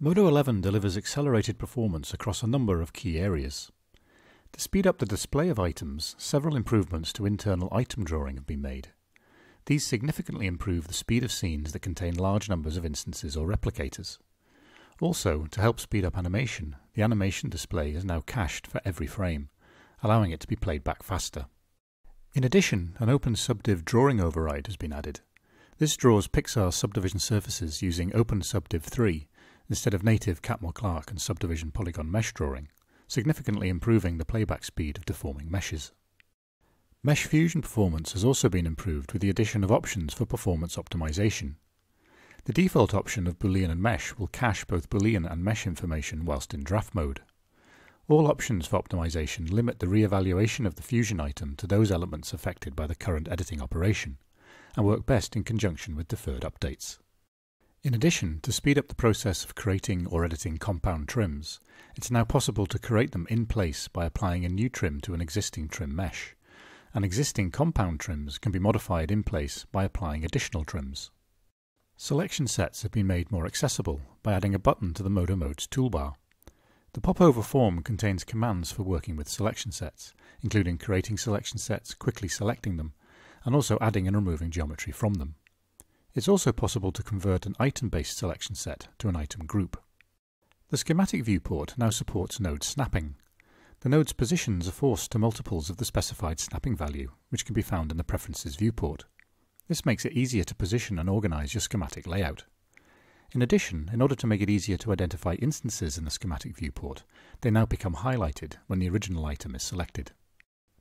Modo 11 delivers accelerated performance across a number of key areas. To speed up the display of items, several improvements to internal item drawing have been made. These significantly improve the speed of scenes that contain large numbers of instances or replicators. Also, to help speed up animation, the animation display is now cached for every frame, allowing it to be played back faster. In addition, an OpenSubdiv drawing override has been added. This draws Pixar's subdivision surfaces using OpenSubdiv 3 instead of native Catmull-Clark and subdivision polygon mesh drawing, significantly improving the playback speed of deforming meshes. MeshFusion performance has also been improved with the addition of options for performance optimization. The default option of Boolean and Mesh will cache both Boolean and Mesh information whilst in draft mode. All options for optimization limit the re-evaluation of the Fusion item to those elements affected by the current editing operation, and work best in conjunction with deferred updates. In addition, to speed up the process of creating or editing compound trims, it's now possible to create them in place by applying a new trim to an existing trim mesh, and existing compound trims can be modified in place by applying additional trims. Selection sets have been made more accessible by adding a button to the Modo Modes toolbar. The popover form contains commands for working with selection sets, including creating selection sets, quickly selecting them, and also adding and removing geometry from them. It's also possible to convert an item-based selection set to an item group. The schematic viewport now supports node snapping. The node's positions are forced to multiples of the specified snapping value, which can be found in the Preferences viewport. This makes it easier to position and organize your schematic layout. In addition, in order to make it easier to identify instances in the schematic viewport, they now become highlighted when the original item is selected.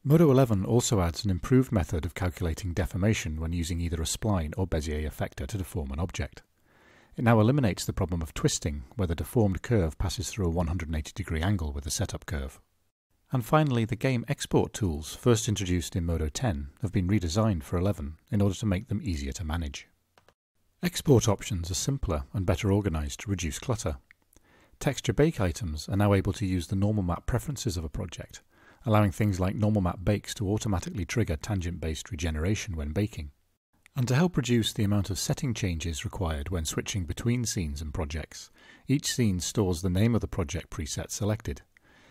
Modo 11 also adds an improved method of calculating deformation when using either a spline or Bezier effector to deform an object. It now eliminates the problem of twisting where the deformed curve passes through a 180-degree angle with the setup curve. And finally, the game export tools, first introduced in Modo 10, have been redesigned for 11 in order to make them easier to manage. Export options are simpler and better organized to reduce clutter. Texture bake items are now able to use the normal map preferences of a project, allowing things like normal map bakes to automatically trigger tangent-based regeneration when baking. And to help reduce the amount of setting changes required when switching between scenes and projects, each scene stores the name of the project preset selected,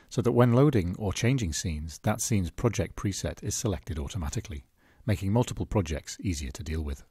so that when loading or changing scenes, that scene's project preset is selected automatically, making multiple projects easier to deal with.